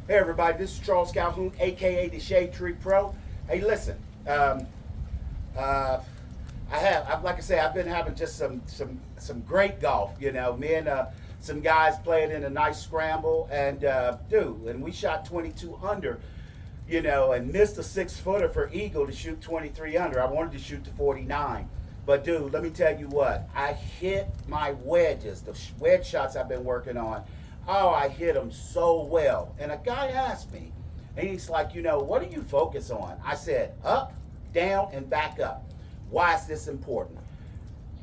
Hey everybody, this is Charles Calhoun, aka the ShadeTree Pro. Hey, listen, like I say, I've been having just some great golf. You know, me and some guys playing in a nice scramble, and and we shot 22 under. You know, and missed a 6-footer for eagle to shoot 23 under. I wanted to shoot to 49. But dude, let me tell you what, I hit my wedges, the wedge shots I've been working on. Oh, I hit them so well. And a guy asked me, and he's like, you know, what do you focus on? I said, up, down, and back up. Why is this important?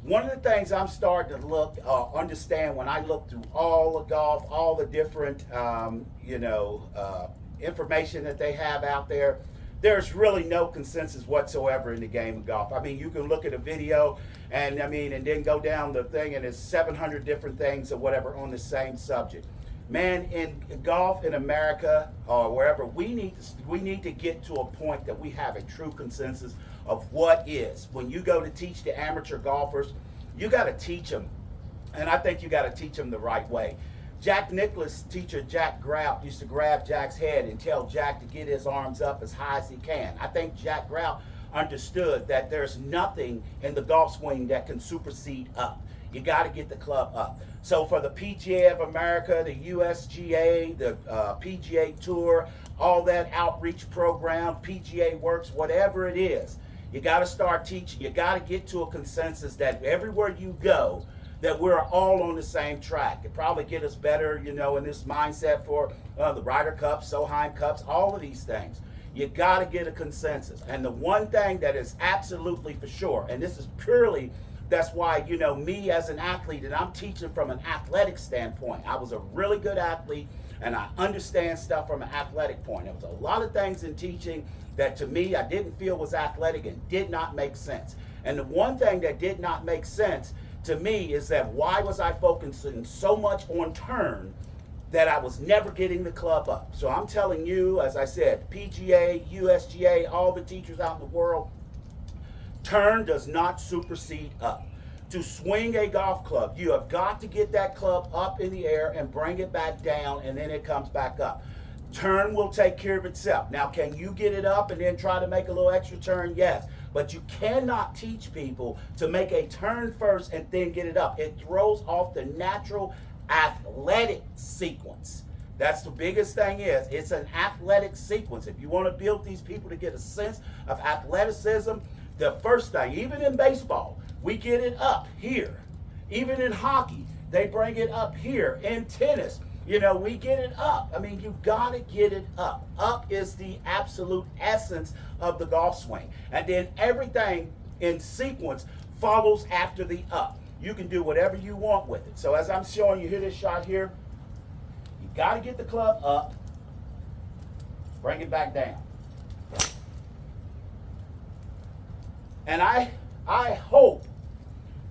One of the things I'm starting to understand when I look through all the golf, all the different, information that they have out there, there's really no consensus whatsoever in the game of golf. I mean, you can look at a video and then go down the thing and there's 700 different things or whatever on the same subject. Man, in golf in America or wherever, we need to get to a point that we have a true consensus of what is. When you go to teach the amateur golfers, you got to teach them, and I think you got to teach them the right way. Jack Nicklaus' teacher, Jack Grout, used to grab Jack's head and tell Jack to get his arms up as high as he can. I think Jack Grout understood that there's nothing in the golf swing that can supersede up. You got to get the club up. So for the PGA of America, the USGA, the PGA Tour, all that outreach program, PGA Works, whatever it is, you got to start teaching. You got to get to a consensus that everywhere you go, that we're all on the same track. It probably get us better, you know, in this mindset for the Ryder Cup, Solheim Cups, all of these things. You got to get a consensus. And the one thing that is absolutely for sure, and this is purely, that's why, you know, me as an athlete, and I'm teaching from an athletic standpoint. I was a really good athlete, and I understand stuff from an athletic point. There was a lot of things in teaching that to me I didn't feel was athletic and did not make sense. And the one thing that did not make sense to me is that why was I focusing so much on turn that I was never getting the club up? So I'm telling you, as I said, PGA, USGA, all the teachers out in the world, turn does not supersede up. To swing a golf club, you have got to get that club up in the air and bring it back down, and then it comes back up. Turn will take care of itself. Now, can you get it up and then try to make a little extra turn? Yes. But you cannot teach people to make a turn first and then get it up. It throws off the natural athletic sequence. That's the biggest thing is, it's an athletic sequence. If you want to build these people to get a sense of athleticism, the first thing, even in baseball, we get it up here. Even in hockey, they bring it up here. In tennis, you know, we get it up. I mean, you got to get it up. Up is the absolute essence of the golf swing. And then everything in sequence follows after the up. You can do whatever you want with it. So as I'm showing you here, this shot here, you got to get the club up, bring it back down. And I hope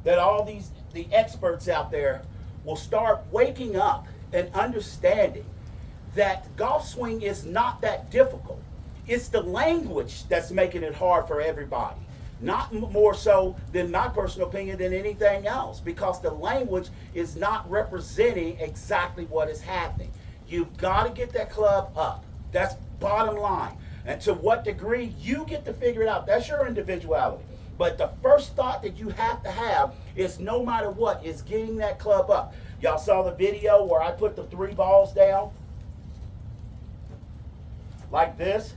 that all the experts out there will start waking up and understanding that golf swing is not that difficult. It's the language that's making it hard for everybody. Not more so than my personal opinion than anything else, because the language is not representing exactly what is happening. You've got to get that club up. That's bottom line. And to what degree, you get to figure it out. That's your individuality. But the first thought that you have to have is, no matter what, is getting that club up. Y'all saw the video where I put the 3 balls down like this,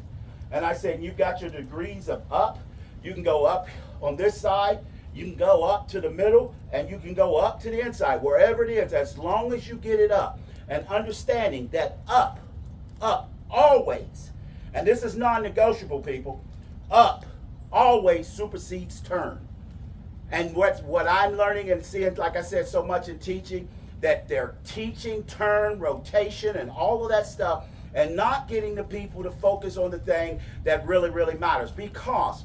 and I said, you've got your degrees of up. You can go up on this side, you can go up to the middle, and you can go up to the inside, wherever it is, as long as you get it up. And understanding that up, always, and this is non-negotiable, people, up always supersedes turn. And what I'm learning and seeing, like I said, so much in teaching, that they're teaching turn, rotation, and all of that stuff, and not getting the people to focus on the thing that really, really matters. Because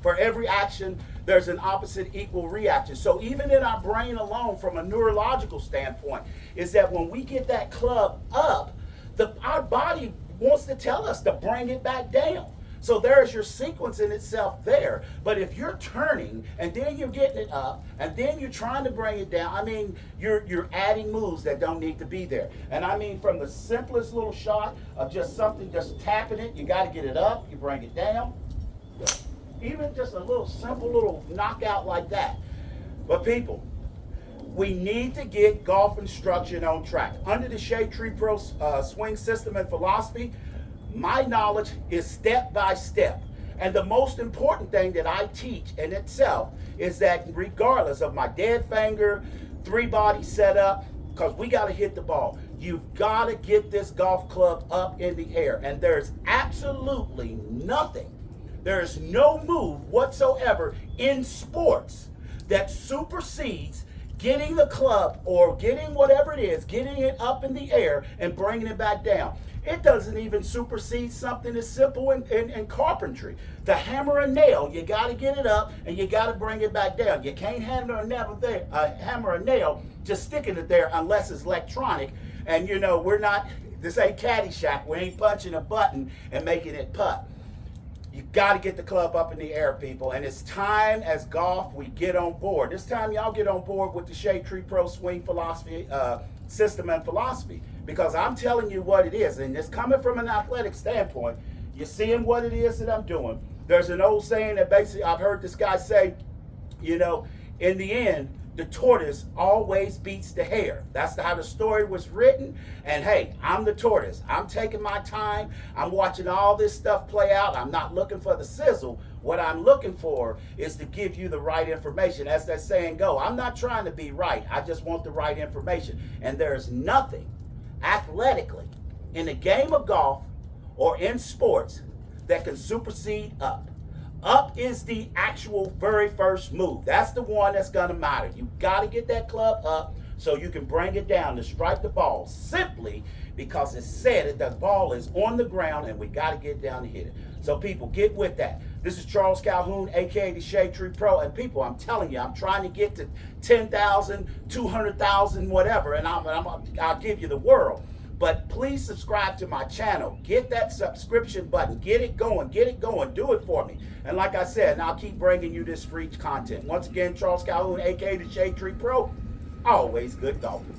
for every action, there's an opposite equal reaction. So even in our brain alone, from a neurological standpoint, is that when we get that club up, our body wants to tell us to bring it back down. So there's your sequence in itself there. But if you're turning and then you're getting it up and then you're trying to bring it down, I mean, you're adding moves that don't need to be there. And I mean, from the simplest little shot of just something, just tapping it, you got to get it up, you bring it down. Even just a little simple little knockout like that. But people, we need to get golf instruction on track. Under the ShadeTree Pro swing system and philosophy, my knowledge is step by step. And the most important thing that I teach in itself is that regardless of my dead finger, 3-body setup, because we got to hit the ball. You've got to get this golf club up in the air. And there's absolutely nothing. There's no move whatsoever in sports that supersedes getting the club or getting whatever it is, getting it up in the air and bringing it back down. It doesn't even supersede something as simple in carpentry. The hammer and nail, you got to get it up and you got to bring it back down. You can't hammer a nail just sticking it there unless it's electronic. And you know, this ain't Caddyshack. We ain't punching a button and making it putt. You got to get the club up in the air, people. And it's time as golf we get on board. This time y'all get on board with the ShadeTree Pro swing philosophy, system and philosophy. Because I'm telling you what it is. And it's coming from an athletic standpoint. You're seeing what it is that I'm doing. There's an old saying that basically I've heard this guy say, you know, in the end, the tortoise always beats the hare. That's how the story was written. And hey, I'm the tortoise. I'm taking my time. I'm watching all this stuff play out. I'm not looking for the sizzle. What I'm looking for is to give you the right information. As that saying goes, I'm not trying to be right. I just want the right information. And there's nothing athletically in the game of golf or in sports that can supersede up. Up is the actual very first move. That's the one that's going to matter. You got to get that club up so you can bring it down to strike the ball, simply because it's said that the ball is on the ground and we got to get down to hit it. So people, get with that. This is Charles Calhoun, aka the ShadeTree Pro. And people, I'm telling you, I'm trying to get to 10,000, 200,000, whatever, and I'll give you the world. But please subscribe to my channel. Get that subscription button. Get it going. Get it going. Do it for me. And like I said, I'll keep bringing you this free content. Once again, Charles Calhoun, aka the ShadeTree Pro. Always good golfing.